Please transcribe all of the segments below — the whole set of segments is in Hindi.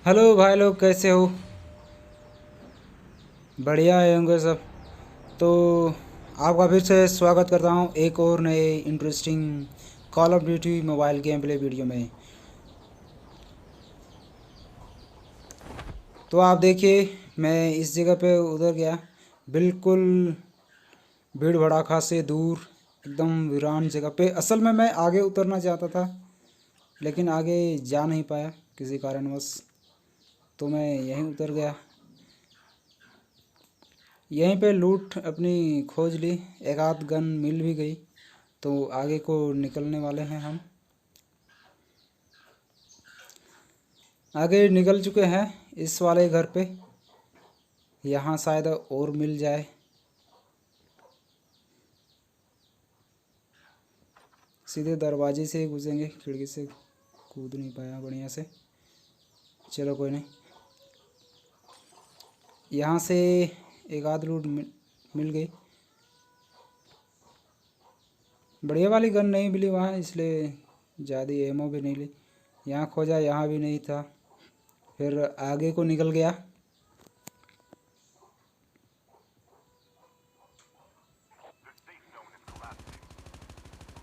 हेलो भाई लोग, कैसे हो? बढ़िया है होंगे सब। तो आपका फिर से स्वागत करता हूँ एक और नए interesting call of duty mobile game play video में। तो आप देखिए, मैं इस जगह पे उधर गया, बिल्कुल भीड़ भड़ाका से दूर, एकदम वीरान जगह पे। असल में मैं आगे उतरना चाहता था, लेकिन आगे जा नहीं पाया किसी कारणवश, तो मैं यहीं उतर गया। यहीं पे लूट अपनी खोज ली, एक आध गन मिल भी गई, तो आगे को निकलने वाले हैं हम। आगे निकल चुके हैं इस वाले घर पे, यहाँ शायद और मिल जाए। सीधे दरवाजे से ही घुसेंगे, खिड़की से कूद नहीं पाया बढ़िया से। चलो कोई नहीं, यहाँ से एक आध लूट मिल गई। बढ़िया वाली गन नहीं मिली वहाँ, इसलिए ज़्यादा एमओ भी नहीं ली। यहाँ खोजा, यहाँ भी नहीं था, फिर आगे को निकल गया।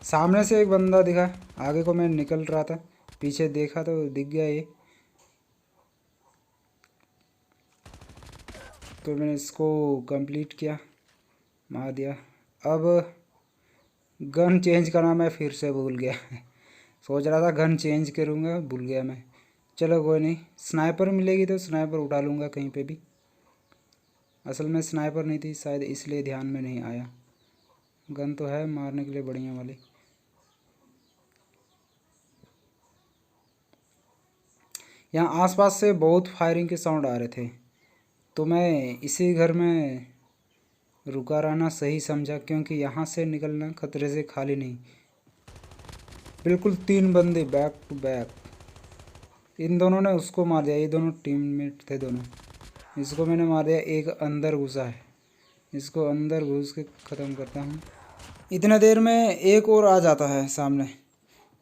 सामने से एक बंदा दिखा, आगे को मैं निकल रहा था, पीछे देखा तो दिख गया ये, तो मैंने इसको कंप्लीट किया, मार दिया। अब गन चेंज करना मैं फिर से भूल गया सोच रहा था गन चेंज करूँगा, भूल गया मैं। चलो कोई नहीं, स्नाइपर मिलेगी तो स्नाइपर उठा लूँगा कहीं पे भी। असल में स्नाइपर नहीं थी शायद, इसलिए ध्यान में नहीं आया। गन तो है मारने के लिए बढ़िया वाली। यहाँ आसपास से बहुत फायरिंग के साउंड आ रहे थे, तो मैं इसी घर में रुका रहना सही समझा, क्योंकि यहाँ से निकलना खतरे से खाली नहीं। बिल्कुल 3 बंदे बैक टू बैक, इन दोनों ने उसको मार दिया, ये दोनों टीममेट थे दोनों। इसको मैंने मार दिया, एक अंदर घुसा है, इसको अंदर घुस के ख़त्म करता हूँ। इतने देर में एक और आ जाता है सामने,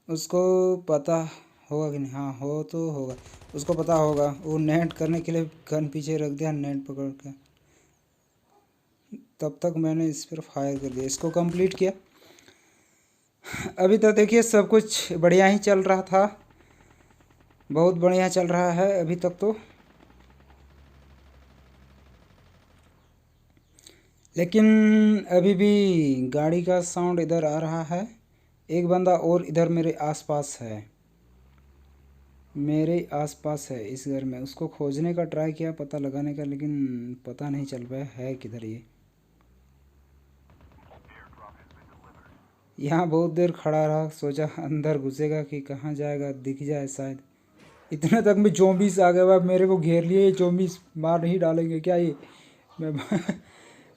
उसको पता होगा कि नहीं, हाँ हो तो होगा, उसको पता होगा। वो नेट करने के लिए गन पीछे रख दिया, नेट पकड़ के। तब तक मैंने इस पर फायर कर दिया, इसको कंप्लीट किया। अभी तक देखिए सब कुछ बढ़िया ही चल रहा था, बहुत बढ़िया चल रहा है अभी तक तो। लेकिन अभी भी गाड़ी का साउंड इधर आ रहा है। एक बंदा और इधर मेरे आसपास है, मेरे आसपास है इस घर में। उसको खोजने का ट्राई किया, पता लगाने का, लेकिन पता नहीं चल पाया है किधर ये। यहाँ बहुत देर खड़ा रहा, सोचा अंदर घुसेगा कि कहाँ जाएगा, दिख जाए शायद। इतने तक में ज़ॉम्बीज़ आ गए, अब मेरे को घेर लिए। ये ज़ॉम्बीज़ मार नहीं डालेंगे क्या ये? मैं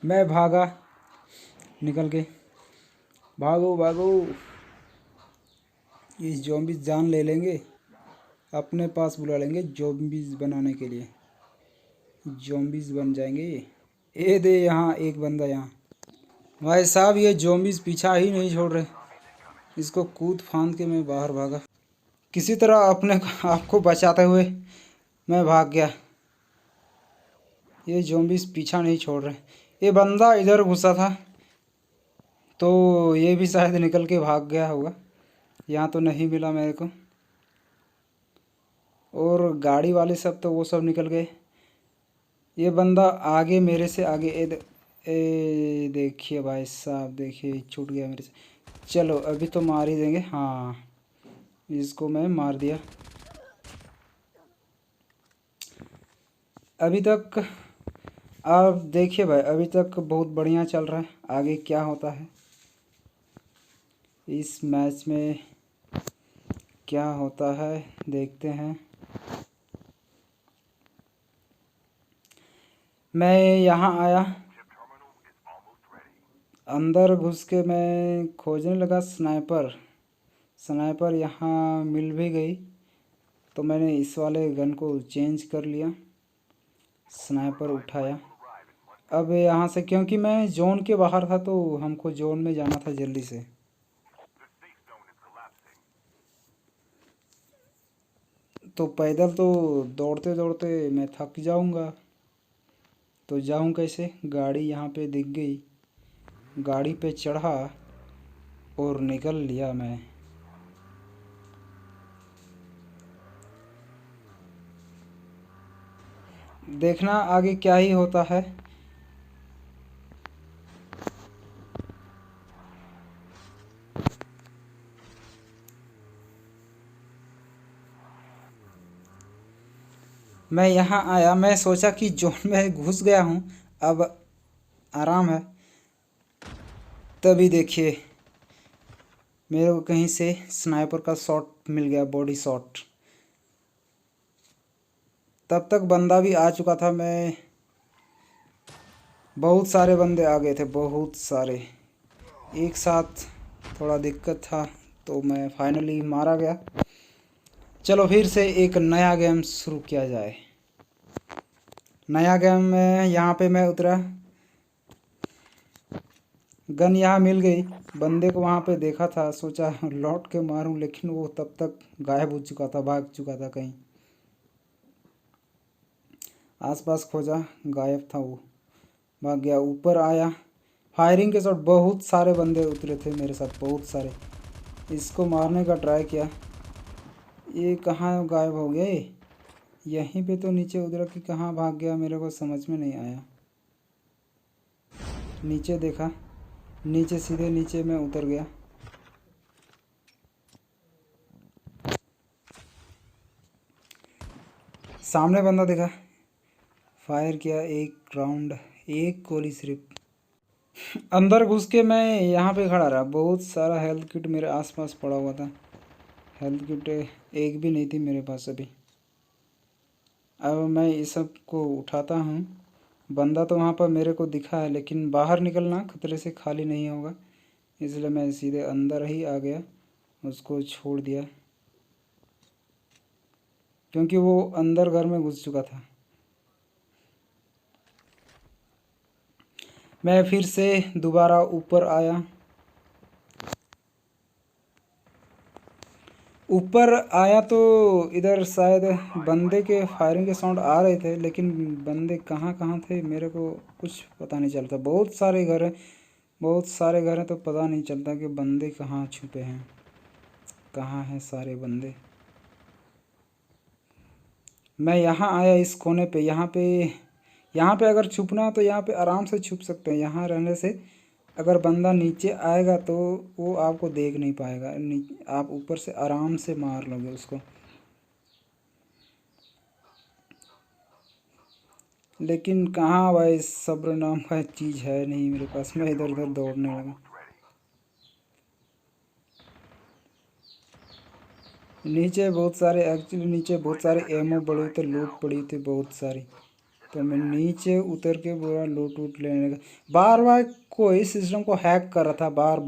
मैं भागा निकल के, भागो भागो, ये ज़ॉम्बीज़ जान ले लेंगे, अपने पास बुला लेंगे ज़ॉम्बीज़ बनाने के लिए, ज़ॉम्बीज़ बन जाएंगे ये दे यहाँ एक बंदा यहाँ। भाई साहब, ये ज़ॉम्बीज़ पीछा ही नहीं छोड़ रहे, इसको कूद फांद के मैं बाहर भागा। किसी तरह अपने आप को बचाते हुए मैं भाग गया, ये ज़ॉम्बीज़ पीछा नहीं छोड़ रहे। ये बंदा इधर घुसा था, तो ये भी शायद निकल के भाग गया होगा, यहाँ तो नहीं मिला मेरे को। और गाड़ी वाले सब तो वो सब निकल गए। ये बंदा आगे, मेरे से आगे, ए देखिए भाई साहब, देखिए छूट गया मेरे से। चलो अभी तो मार ही देंगे, हाँ इसको मैं मार दिया। अभी तक आप देखिए भाई, अभी तक बहुत बढ़िया चल रहा है। आगे क्या होता है इस मैच में, क्या होता है देखते हैं। मैं यहाँ आया, अंदर घुस के मैं खोजने लगा स्नाइपर। स्नाइपर यहाँ मिल भी गई, तो मैंने इस वाले गन को चेंज कर लिया, स्नाइपर उठाया। अब यहाँ से, क्योंकि मैं जोन के बाहर था, तो हमको जोन में जाना था जल्दी से। तो पैदल तो दौड़ते दौड़ते मैं थक जाऊंगा, तो जाऊं कैसे? गाड़ी यहाँ पे दिख गई, गाड़ी पे चढ़ा और निकल लिया मैं। देखना आगे क्या ही होता है। मैं यहाँ आया, मैं सोचा कि जोन में घुस गया हूँ, अब आराम है। तभी देखिए मेरे को कहीं से स्नाइपर का शॉट मिल गया, बॉडी शॉट। तब तक बंदा भी आ चुका था। मैं बहुत सारे बंदे आ गए थे, बहुत सारे एक साथ। थोड़ा दिक्कत था तो मैं फाइनली मारा गया। चलो फिर से एक नया गेम शुरू किया जाए। नया गेम में यहाँ पे मैं उतरा, गन यहाँ मिल गई। बंदे को वहाँ पे देखा था, सोचा लौट के मारूं, लेकिन वो तब तक गायब हो चुका था, भाग चुका था कहीं। आसपास खोजा, गायब था वो, भाग गया। ऊपर आया, फायरिंग के साथ बहुत सारे बंदे उतरे थे मेरे साथ, बहुत सारे। इसको मारने का ट्राई किया, ये कहाँ गायब हो गया? यहीं पे तो नीचे उतरा कि कहाँ भाग गया, मेरे को समझ में नहीं आया। नीचे देखा, नीचे सीधे नीचे में उतर गया। सामने बंदा देखा, फायर किया, एक राउंड, एक गोली सिर्फ। अंदर घुस के मैं यहाँ पे खड़ा रहा। बहुत सारा हेल्थ किट मेरे आसपास पड़ा हुआ था। हेल्थ किट एक भी नहीं थी मेरे पास अभी। अब मैं इस सब को उठाता हूँ। बंदा तो वहाँ पर मेरे को दिखा है, लेकिन बाहर निकलना खतरे से खाली नहीं होगा, इसलिए मैं सीधे अंदर ही आ गया, उसको छोड़ दिया, क्योंकि वो अंदर घर में घुस चुका था। मैं फिर से दोबारा ऊपर आया। ऊपर आया तो इधर शायद बंदे के फायरिंग के साउंड आ रहे थे, लेकिन बंदे कहाँ कहाँ थे मेरे को कुछ पता नहीं चलता। बहुत सारे घर हैं, बहुत सारे घर हैं, तो पता नहीं चलता कि बंदे कहाँ छुपे हैं, कहाँ हैं सारे बंदे। मैं यहाँ आया इस कोने पे, यहाँ पे अगर छुपना हो तो यहाँ पे आराम से छुप सकते हैं। यहाँ रहने से अगर बंदा नीचे आएगा तो वो आपको देख नहीं पाएगा, आप ऊपर से आराम से मार लोगे उसको। लेकिन कहाँ भाई, सब्र नाम का चीज़ है नहीं मेरे पास। मैं इधर उधर दौड़ने लगा। नीचे बहुत सारे, एक्चुअली नीचे बहुत सारे एमओ पड़े हुए थे, लूट पड़ी थी बहुत सारी, तो मैं नीचे उतर के पूरा लूट वूट लेने लगा। बार बार कोई सिस्टम को हैक कर रहा था, बार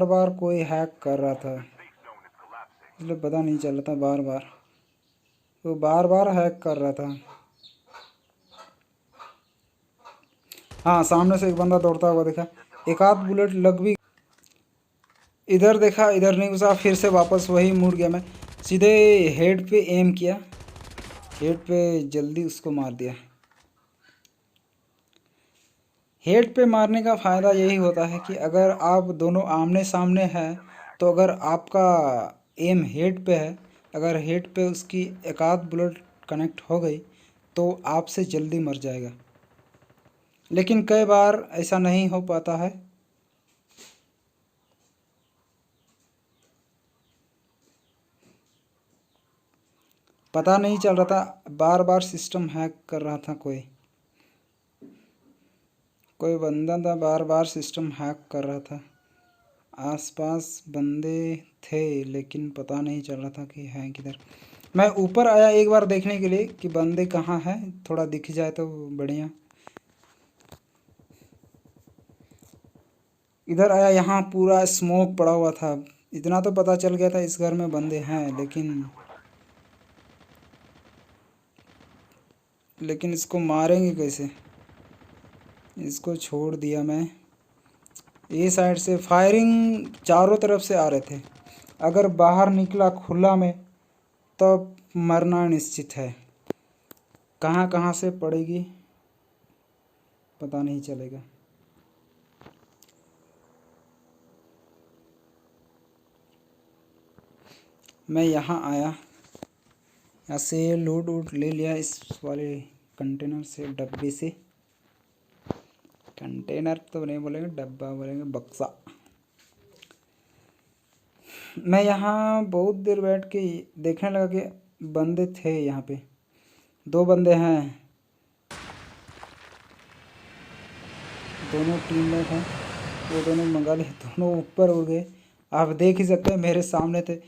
बार कोई हैक कर रहा था, इसलिए पता नहीं चल रहा था। बार बार वो बार बार हैक कर रहा था। हाँ, सामने से एक बंदा दौड़ता हुआ देखा, एक आध बुलेट लग भी। इधर देखा, इधर नहीं घुसा, फिर से वापस वही मुड़ गया। मैं सीधे हेड पे एम किया, हेड पे जल्दी उसको मार दिया। हेड पे मारने का फ़ायदा यही होता है कि अगर आप दोनों आमने सामने हैं, तो अगर आपका एम हेड पे है, अगर हेड पे उसकी एक आध बुलेट कनेक्ट हो गई तो आपसे जल्दी मर जाएगा। लेकिन कई बार ऐसा नहीं हो पाता है। पता नहीं चल रहा था, बार बार सिस्टम हैक कर रहा था कोई बंदा था, बार बार सिस्टम हैक कर रहा था। आसपास बंदे थे, लेकिन पता नहीं चल रहा था कि हैं किधर। मैं ऊपर आया एक बार देखने के लिए कि बंदे कहाँ हैं, थोड़ा दिख जाए तो बढ़िया। इधर आया, यहाँ पूरा स्मोक पड़ा हुआ था। इतना तो पता चल गया था इस घर में बंदे हैं, लेकिन इसको मारेंगे कैसे? इसको छोड़ दिया मैं। ये साइड से फायरिंग चारों तरफ से आ रहे थे। अगर बाहर निकला खुला में तब मरना निश्चित है। कहाँ कहाँ से पड़ेगी पता नहीं चलेगा। मैं यहाँ आया, यहाँ से लूट वूट ले लिया इस वाले कंटेनर से, डब्बे से। कंटेनर तो नहीं बोलेंगे, डब्बा बोलेंगे, बक्सा। मैं यहाँ बहुत देर बैठ के देखने लगा कि बंदे थे यहाँ पे, 2 बंदे हैं, दोनों टीममेट हैं। वो दोनों मंगा लिए, दोनों ऊपर उड़ गए। आप देख ही सकते हैं मेरे सामने थे।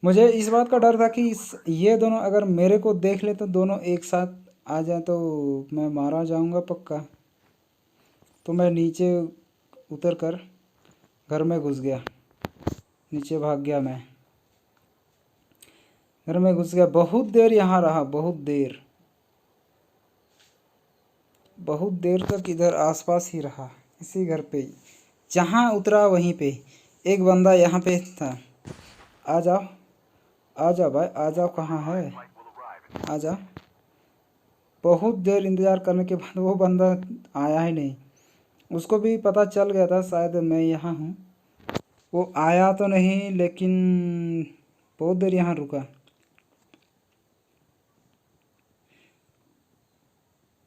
मुझे इस बात का डर था कि ये दोनों अगर मेरे को देख ले तो दोनों एक साथ आ जाए तो मैं मारा जाऊंगा पक्का। तो मैं नीचे उतर कर घर में घुस गया, नीचे भाग गया। मैं घर में घुस गया, बहुत देर यहाँ रहा, बहुत देर तक इधर आसपास ही रहा, इसी घर पे ही। जहाँ उतरा वहीं पे एक बंदा यहाँ पे था। आ जाओ आ जाओ भाई, आ जाओ, कहाँ है, आ जाओ। बहुत देर इंतज़ार करने के बाद वो बंदा आया ही नहीं। उसको भी पता चल गया था शायद मैं यहाँ हूँ। वो आया तो नहीं, लेकिन बहुत देर यहाँ रुका।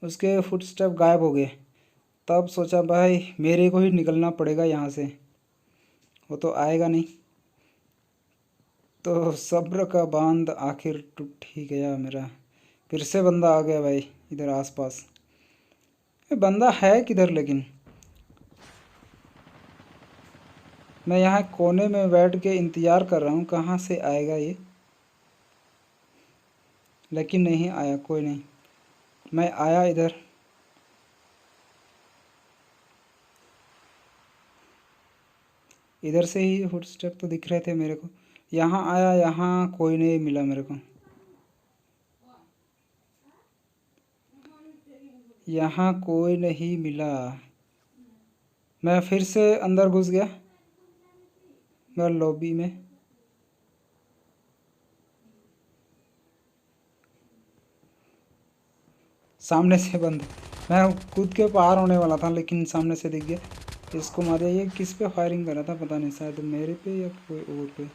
उसके फुटस्टेप गायब हो गए। तब सोचा भाई मेरे को ही निकलना पड़ेगा यहाँ से, वो तो आएगा नहीं। तो सब्र का बांध आखिर टूट ही गया मेरा। फिर से बंदा आ गया भाई इधर आसपास। ये बंदा है किधर लेकिन? मैं यहाँ कोने में बैठ के इंतज़ार कर रहा हूँ कहाँ से आएगा ये, लेकिन नहीं आया, कोई नहीं। मैं आया इधर, इधर से ही फुटस्टेप तो दिख रहे थे मेरे को। यहाँ आया, यहाँ कोई नहीं मिला मेरे को, यहाँ कोई नहीं मिला। मैं फिर से अंदर घुस गया, मैं लॉबी में। सामने से बंद, मैं कूद के पार होने वाला था लेकिन सामने से दिख गया। इसको मार दिया। ये किस पे फायरिंग कर रहा था पता नहीं, शायद मेरे पे या कोई और पे।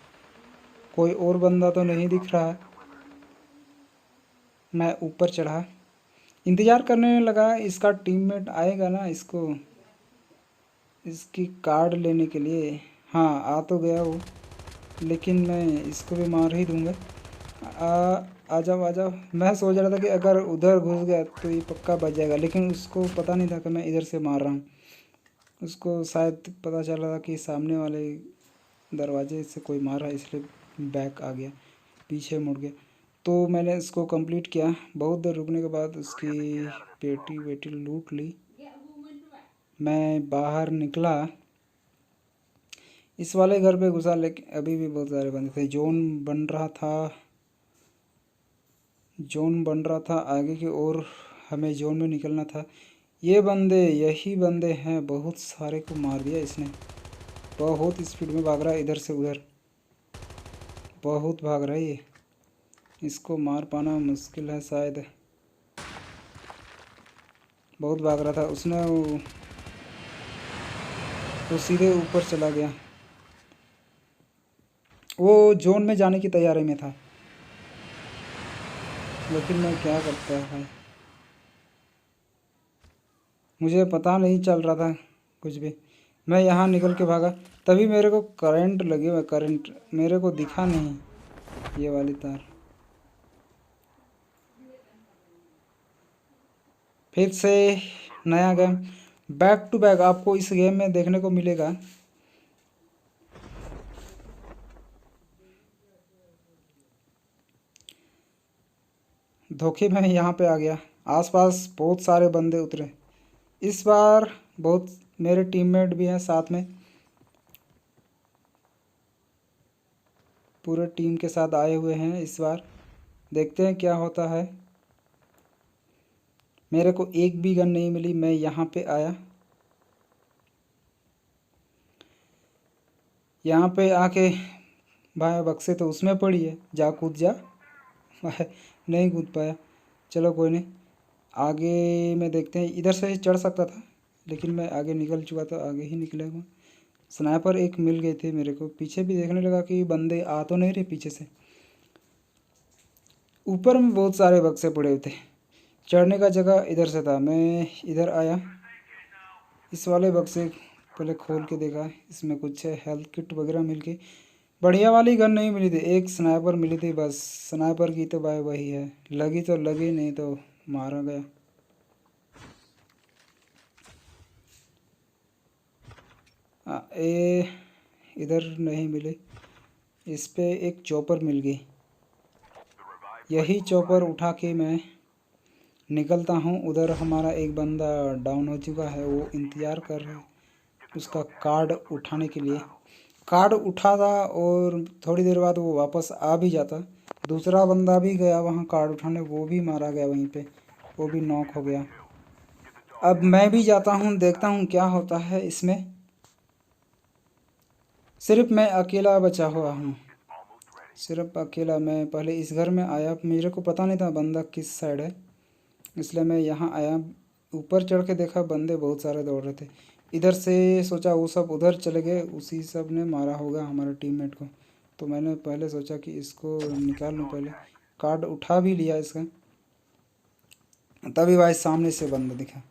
कोई और बंदा तो नहीं दिख रहा है। मैं ऊपर चढ़ा, इंतज़ार करने लगा इसका टीममेट आएगा ना, इसकी कार्ड लेने के लिए। हाँ आ तो गया वो, लेकिन मैं इसको भी मार ही दूंगा। आ जाओ आ जाओ। मैं सोच रहा था कि अगर उधर घुस गया तो ये पक्का बच जाएगा, लेकिन उसको पता नहीं था कि मैं इधर से मार रहा हूँ। उसको शायद पता चल रहा था कि सामने वाले दरवाजे से कोई मार रहा है, इसलिए बैक आ गया, पीछे मुड़ गया। तो मैंने इसको कंप्लीट किया। बहुत देर रुकने के बाद उसकी पेटी वेटी लूट ली। मैं बाहर निकला, इस वाले घर पे घुसा, लेकिन अभी भी बहुत सारे बंदे थे। जोन बन रहा था आगे की ओर, हमें जोन में निकलना था। ये बंदे, यही बंदे हैं, बहुत सारे को मार दिया इसने। बहुत स्पीड में भाग रहा है इधर से उधर, बहुत भाग रहा है ये। इसको मार पाना मुश्किल है शायद। बहुत भाग रहा था उसने, वो सीधे ऊपर चला गया। वो जोन में जाने की तैयारी में था, लेकिन मैं क्या करता है, मुझे पता नहीं चल रहा था कुछ भी। मैं यहाँ निकल के भागा, तभी मेरे को करंट लगे हुए, करंट मेरे को दिखा नहीं ये वाली तार। फिर से नया गेम, बैक टू बैक आपको इस गेम में देखने को मिलेगा। धोखे में यहाँ पे आ गया। आसपास बहुत सारे बंदे उतरे। इस बार बहुत मेरे टीममेट भी हैं साथ में, पूरे टीम के साथ आए हुए हैं इस बार। देखते हैं क्या होता है। मेरे को एक भी गन नहीं मिली। मैं यहाँ पे आया, यहाँ पे आके भाई बक्से तो उसमें पड़ी है, जा कूद जा। भाई नहीं कूद पाया। चलो कोई नहीं, आगे में देखते हैं। इधर से ही चढ़ सकता था लेकिन मैं आगे निकल चुका था, आगे ही निकलेगा। स्नाइपर एक मिल गए थे मेरे को। पीछे भी देखने लगा कि बंदे आ तो नहीं रहे पीछे से। ऊपर में बहुत सारे बक्से पड़े हुए थे। चढ़ने का जगह इधर से था, मैं इधर आया। इस वाले बक्से पहले खोल के देखा, इसमें कुछ है। हेल्थ किट वगैरह मिल गई। बढ़िया वाली गन नहीं मिली थी, एक स्नाइपर मिली थी बस। स्नाइपर की तो भाई वही है, लगी तो लगी, नहीं तो मारा गया। ए इधर नहीं मिले। इस पे एक चॉपर मिल गई। यही चॉपर उठा के मैं निकलता हूँ। उधर हमारा एक बंदा डाउन हो चुका है, वो इंतज़ार कर रहा है उसका कार्ड उठाने के लिए। कार्ड उठा था और थोड़ी देर बाद वो वापस आ भी जाता। दूसरा बंदा भी गया वहाँ कार्ड उठाने, वो भी मारा गया वहीं पे, वो भी नॉक हो गया। अब मैं भी जाता हूँ, देखता हूँ क्या होता है इसमें। सिर्फ मैं अकेला बचा हुआ हूँ, सिर्फ अकेला। मैं पहले इस घर में आया, मेरे को पता नहीं था बंदा किस साइड है, इसलिए मैं यहाँ आया। ऊपर चढ़ के देखा बंदे बहुत सारे दौड़ रहे थे। इधर से सोचा वो सब उधर चले गए, उसी सब ने मारा होगा हमारे टीममेट को। तो मैंने पहले सोचा कि इसको निकाल लूँ पहले। कार्ड उठा भी लिया इसका। तभी भाई सामने से बंदा दिखा,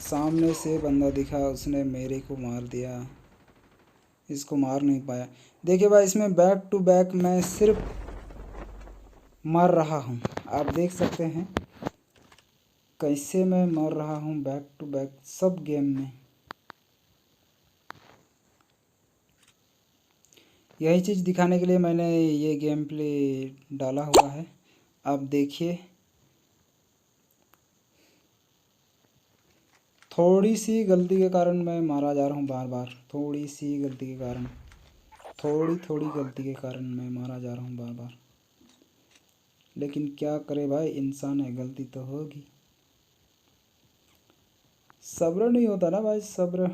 सामने से बंदा दिखा, उसने मेरे को मार दिया। इसको मार नहीं पाया। देखिए भाई इसमें बैक टू बैक मैं सिर्फ मर रहा हूँ। आप देख सकते हैं कैसे मैं मर रहा हूँ बैक टू बैक सब गेम में। यही चीज़ दिखाने के लिए मैंने ये गेम प्ले डाला हुआ है। आप देखिए, थोड़ी सी गलती के कारण मैं मारा जा रहा हूँ बार बार। थोड़ी सी गलती के कारण, थोड़ी गलती के कारण मैं मारा जा रहा हूँ बार बार। लेकिन क्या करे भाई, इंसान है, गलती तो होगी। सब्र नहीं होता ना भाई, सब्र।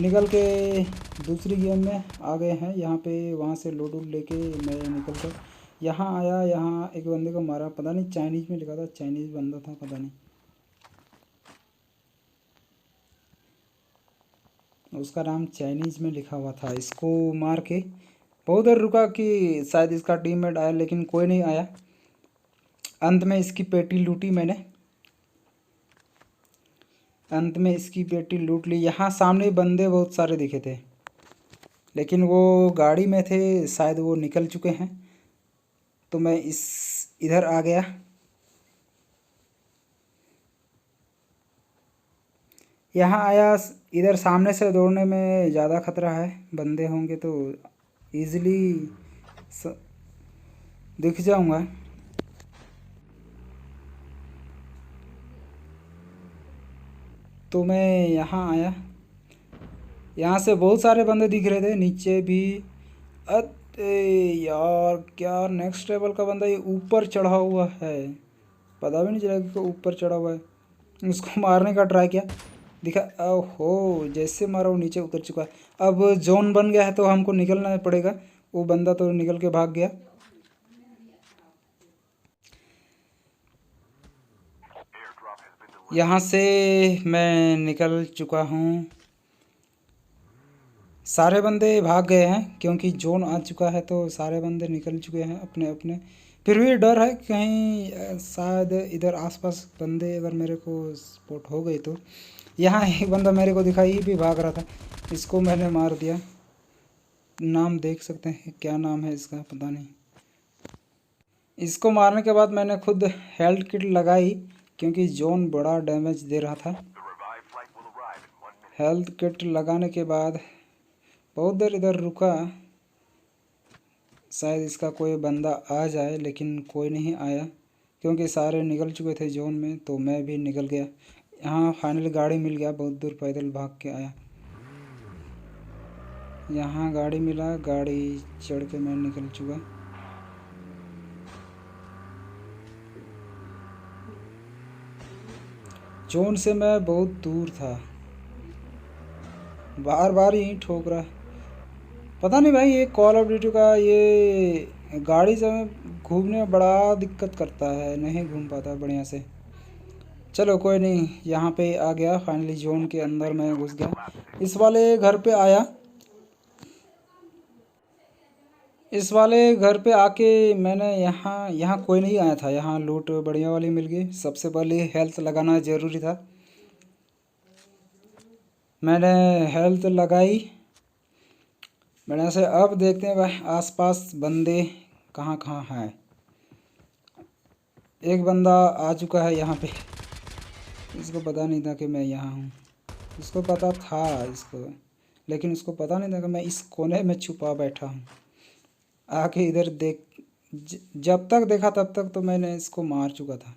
निकल के दूसरी गेम में आ गए हैं। यहाँ पे वहाँ से लूट लेके मैं निकल कर यहाँ आया। यहाँ एक बंदे को मारा, पता नहीं चाइनीज़ में लिखा था, चाइनीज़ बंदा था पता नहीं। उसका नाम चाइनीज़ में लिखा हुआ था। इसको मार के बहुत देर रुका कि शायद इसका टीममेट आया, लेकिन कोई नहीं आया। अंत में इसकी पेटी लूटी मैंने, अंत में इसकी पेटी लूट ली। यहाँ सामने बंदे बहुत सारे दिखे थे, लेकिन वो गाड़ी में थे, शायद वो निकल चुके हैं। तो मैं इधर आ गया। यहाँ आया, इधर सामने से दौड़ने में ज़्यादा खतरा है, बंदे होंगे तो ईज़िली दिख जाऊंगा। तो मैं यहाँ आया, यहाँ से बहुत सारे बंदे दिख रहे थे, नीचे भी। अरे यार क्या नेक्स्ट लेवल का बंदा, ये ऊपर चढ़ा हुआ है, पता भी नहीं चला कि ऊपर चढ़ा हुआ है। उसको मारने का ट्राई किया, दिखा, ओहो जैसे मारा वो नीचे उतर चुका है। अब जोन बन गया है तो हमको निकलना पड़ेगा। वो बंदा तो निकल के भाग गया। यहाँ से मैं निकल चुका हूँ। सारे बंदे भाग गए हैं क्योंकि जोन आ चुका है, तो सारे बंदे निकल चुके हैं अपने अपने। फिर भी डर है कहीं शायद इधर आसपास बंदे अगर मेरे को स्पॉट हो गए तो। यहाँ एक बंदा मेरे को दिखाई, भी भाग रहा था, इसको मैंने मार दिया। नाम देख सकते हैं, क्या नाम है इसका पता नहीं। इसको मारने के बाद मैंने खुद हेल्थ किट लगाई क्योंकि जोन बड़ा डैमेज दे रहा था। हेल्थ किट लगाने के बाद बहुत देर इधर रुका, शायद इसका कोई बंदा आ जाए, लेकिन कोई नहीं आया क्योंकि सारे निकल चुके थे जोन में। तो मैं भी निकल गया। यहाँ फाइनली गाड़ी मिल गया, बहुत दूर पैदल भाग के आया। यहाँ गाड़ी मिला, गाड़ी चढ़ के मैं निकल चुका। जोन से मैं बहुत दूर था, बार बार यहीं ठोक रहा। पता नहीं भाई, ये कॉल ऑफ ड्यूटी का ये गाड़ी से घूमने में बड़ा दिक्कत करता है, नहीं घूम पाता बढ़िया से। चलो कोई नहीं, यहाँ पे आ गया फाइनली, जोन के अंदर मैं घुस गया। इस वाले घर पे आया, इस वाले घर पे आके मैंने यहाँ यहाँ कोई नहीं आया था, यहाँ लूट बढ़िया वाली मिल गई। सबसे पहले हेल्थ लगाना ज़रूरी था, मैंने हेल्थ लगाई बढ़िया से। अब देखते हैं भाई आसपास बंदे कहाँ कहाँ हैं। एक बंदा आ चुका है यहाँ पे, इसको पता नहीं था कि मैं यहाँ हूँ। इसको पता था इसको, लेकिन इसको पता नहीं था कि मैं इस कोने में छुपा बैठा हूँ। आके इधर देख, जब तक देखा तब तक तो मैंने इसको मार चुका था।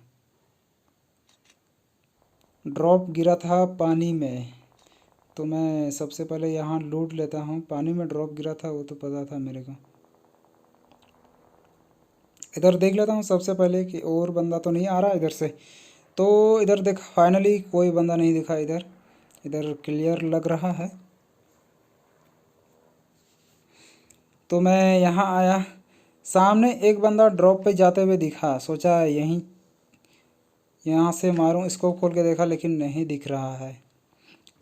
ड्रॉप गिरा था पानी में, तो मैं सबसे पहले यहाँ लूट लेता हूँ। पानी में ड्रॉप गिरा था वो तो पता था मेरे को। इधर देख लेता हूँ सबसे पहले कि और बंदा तो नहीं आ रहा इधर से। तो इधर देखा फाइनली कोई बंदा नहीं दिखा इधर, इधर क्लियर लग रहा है। तो मैं यहाँ आया, सामने एक बंदा ड्रॉप पे जाते हुए दिखा, सोचा यहीं यहाँ से मारूं। इसको खोल के देखा लेकिन नहीं दिख रहा है।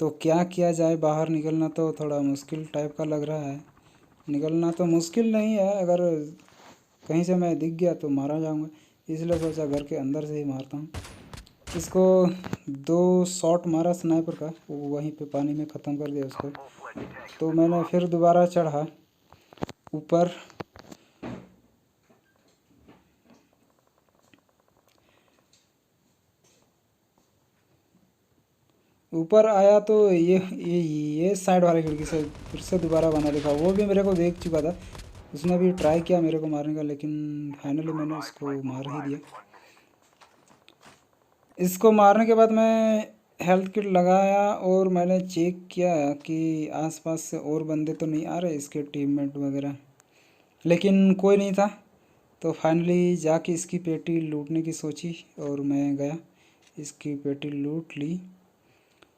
तो क्या किया जाए, बाहर निकलना तो थोड़ा मुश्किल टाइप का लग रहा है। निकलना तो मुश्किल नहीं है, अगर कहीं से मैं दिख गया तो मारा जाऊंगा, इसलिए सोचा घर के अंदर से ही मारता हूँ इसको। 2 शॉट मारा स्नाइपर का, वो वहीं पे पानी में ख़त्म कर दिया उसको। तो मैंने फिर दोबारा चढ़ा ऊपर। ऊपर आया तो ये साइड वाले खिड़की से फिर से दोबारा बना देखा, वो भी मेरे को देख चुका था। उसने भी ट्राई किया मेरे को मारने का, लेकिन फाइनली मैंने उसको मार ही दिया। इसको मारने के बाद मैं हेल्थ किट लगाया और मैंने चेक किया कि आसपास से और बंदे तो नहीं आ रहे इसके टीममेट वगैरह, लेकिन कोई नहीं था। तो फाइनली जाके इसकी पेटी लूटने की सोची और मैं गया, इसकी पेटी लूट ली।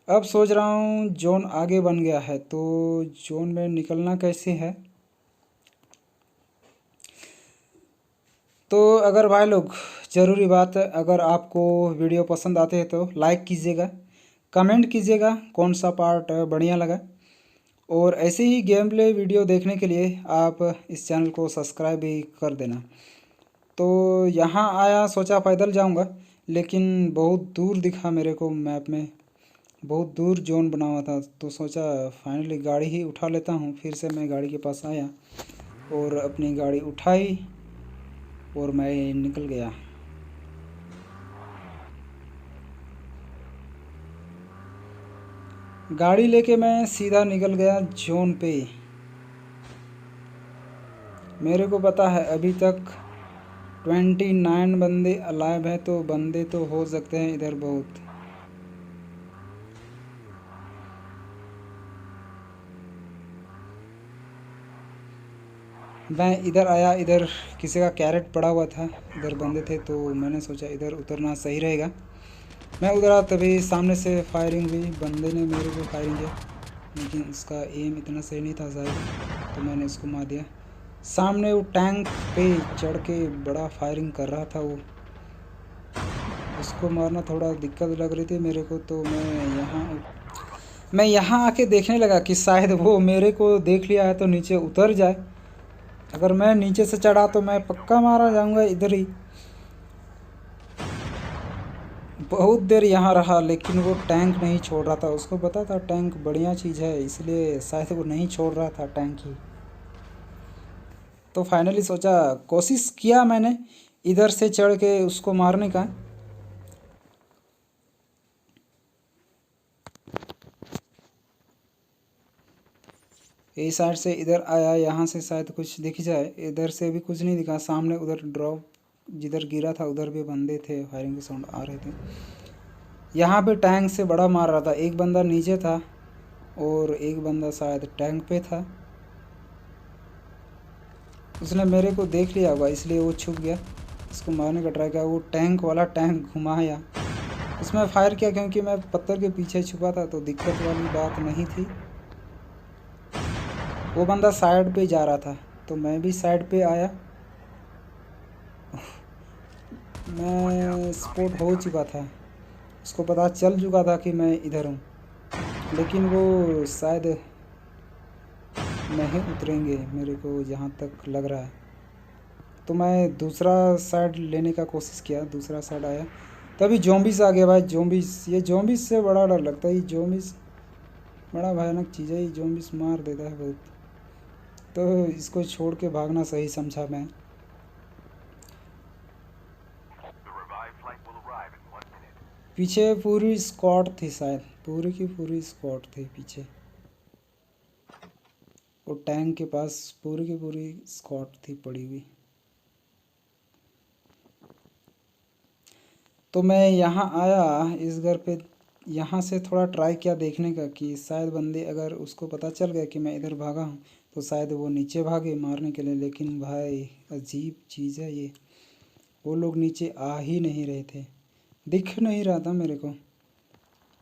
अब सोच रहा हूँ जोन आगे बन गया है, तो जोन में निकलना कैसे है। तो अगर भाई लोग, ज़रूरी बात है, अगर आपको वीडियो पसंद आते हैं तो लाइक कीजिएगा, कमेंट कीजिएगा कौन सा पार्ट बढ़िया लगा, और ऐसे ही गेम प्ले वीडियो देखने के लिए आप इस चैनल को सब्सक्राइब भी कर देना। तो यहाँ आया, सोचा पैदल जाऊँगा, लेकिन बहुत दूर दिखा मेरे को मैप में, बहुत दूर जोन बना हुआ था। तो सोचा फाइनली गाड़ी ही उठा लेता हूँ। फिर से मैं गाड़ी के पास आया और अपनी गाड़ी उठाई और मैं निकल गया। गाड़ी लेके मैं सीधा निकल गया जोन पे। मेरे को पता है अभी तक 29 बंदे अलाइव हैं, तो बंदे तो हो सकते हैं इधर बहुत। मैं इधर आया, इधर किसी का कैरेट पड़ा हुआ था, इधर बंदे थे, तो मैंने सोचा इधर उतरना सही रहेगा। मैं उधरा तभी सामने से फायरिंग हुई, बंदे ने मेरे को फायरिंग किया, लेकिन उसका एम इतना सही नहीं था शायद, तो मैंने उसको मार दिया। सामने वो टैंक पे चढ़ के बड़ा फायरिंग कर रहा था, वो उसको मारना थोड़ा दिक्कत लग रही थी मेरे को। तो मैं यहाँ आके देखने लगा कि शायद वो मेरे को देख लिया है तो नीचे उतर जाए। अगर मैं नीचे से चढ़ा तो मैं पक्का मारा जाऊंगा इधर ही। बहुत देर यहाँ रहा, लेकिन वो टैंक नहीं छोड़ रहा था। उसको पता था टैंक बढ़िया चीज़ है, इसलिए शायद वो नहीं छोड़ रहा था टैंक ही। तो फाइनली सोचा, कोशिश किया मैंने इधर से चढ़ के उसको मारने का। इस साइड से इधर आया, यहाँ से शायद कुछ दिख जाए, इधर से भी कुछ नहीं दिखा। सामने उधर ड्रॉप जिधर गिरा था उधर भी बंदे थे, फायरिंग के साउंड आ रहे थे। यहाँ पे टैंक से बड़ा मार रहा था, एक बंदा नीचे था और एक बंदा शायद टैंक पे था। उसने मेरे को देख लिया होगा इसलिए वो छुप गया। उसको मारने का ट्राई किया, वो टैंक वाला टैंक घुमाया, उसमें फायर किया, क्योंकि मैं पत्थर के पीछे छुपा था तो दिक्कत वाली बात नहीं थी। वो बंदा साइड पे जा रहा था तो मैं भी साइड पे आया। मैं स्पॉट हो चुका था, उसको पता चल चुका था कि मैं इधर हूँ, लेकिन वो शायद नहीं उतरेंगे मेरे को जहाँ तक लग रहा है। तो मैं दूसरा साइड लेने का कोशिश किया, दूसरा साइड आया तभी ज़ॉम्बीज़ आ गया भाई। ज़ॉम्बीज़, ये ज़ॉम्बीज़ से बड़ा डर लगता है। ये ज़ॉम्बीज़ बड़ा भयानक चीज़ है, ये ज़ॉम्बीज़ मार देता है बहुत। तो इसको छोड़ के भागना सही समझा मैं। पीछे पूरी स्क्वाड थी, शायद पूरी की पूरी स्क्वाड थी पीछे। वो टैंक के पास पूरी की पूरी स्क्वाड थी पड़ी हुई। तो मैं यहाँ आया इस घर पे, यहाँ से थोड़ा ट्राई किया देखने का कि शायद बंदे अगर उसको पता चल गया कि मैं इधर भागा हूँ तो शायद वो नीचे भागे मारने के लिए। लेकिन भाई अजीब चीज़ है ये, वो लोग नीचे आ ही नहीं रहे थे, दिख नहीं रहा था मेरे को।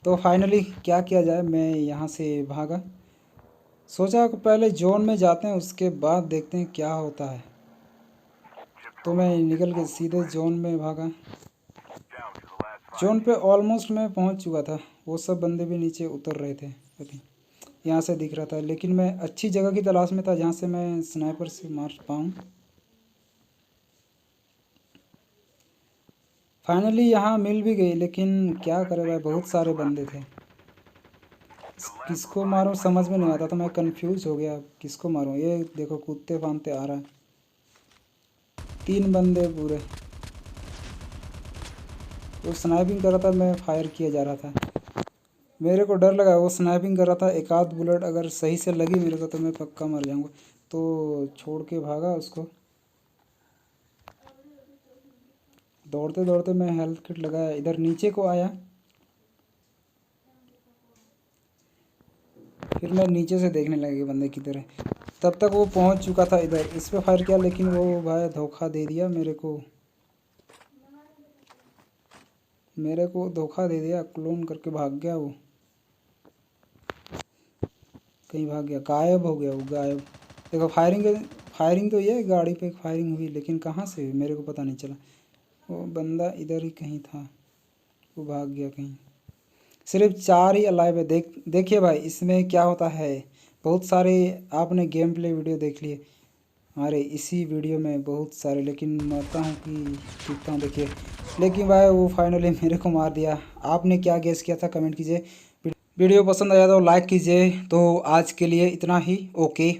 तो फाइनली क्या किया जाए, मैं यहाँ से भागा। सोचा कि पहले जोन में जाते हैं उसके बाद देखते हैं क्या होता है। तो मैं निकल के सीधे जोन में भागा। जोन पे ऑलमोस्ट मैं पहुंच चुका था, वो सब बंदे भी नीचे उतर रहे थे अभी, यहाँ से दिख रहा था। लेकिन मैं अच्छी जगह की तलाश में था जहाँ से मैं स्नाइपर से मार पाऊँ। फाइनली यहाँ मिल भी गई, लेकिन क्या करे भाई बहुत सारे बंदे थे। किसको मारूं समझ में नहीं आता, तो मैं कंफ्यूज हो गया किसको मारूं। ये देखो कुत्ते फांदते आ रहा है, 3 बंदे पूरे। वो स्नाइपिंग कर रहा था, मैं फायर किया जा रहा था। मेरे को डर लगा, वो स्नाइपिंग कर रहा था, एक आध बुलेट अगर सही से लगी मेरे को तो मैं पक्का मर जाऊंगा। तो छोड़ के भागा उसको। दौड़ते दौड़ते मैं हेल्थ किट लगाया, इधर नीचे को आया। फिर मैं नीचे से देखने लगा कि बंदे किधर है। तब तक वो पहुंच चुका था इधर, इस पे फायर किया लेकिन वो भाई धोखा दे दिया मेरे को। धोखा दे दिया, क्लोन करके भाग गया वो, कहीं भाग गया, गायब हो गया वो, गायब। देखो फायरिंग तो ये गाड़ी पे फायरिंग हुई, लेकिन कहाँ से हुई मेरे को पता नहीं चला। वो बंदा इधर ही कहीं था, वो भाग गया कहीं। सिर्फ 4 ही अलाइव है। देखिए भाई इसमें क्या होता है, बहुत सारे आपने गेम प्ले वीडियो देख लिए हमारे इसी वीडियो में बहुत सारे, लेकिन मरता हूँ कि जीतता हूँ देखिए। लेकिन भाई वो फाइनली मेरे को मार दिया। आपने क्या गेस किया था कमेंट कीजिए। वीडियो पसंद आया तो लाइक कीजिए। तो आज के लिए इतना ही, ओके।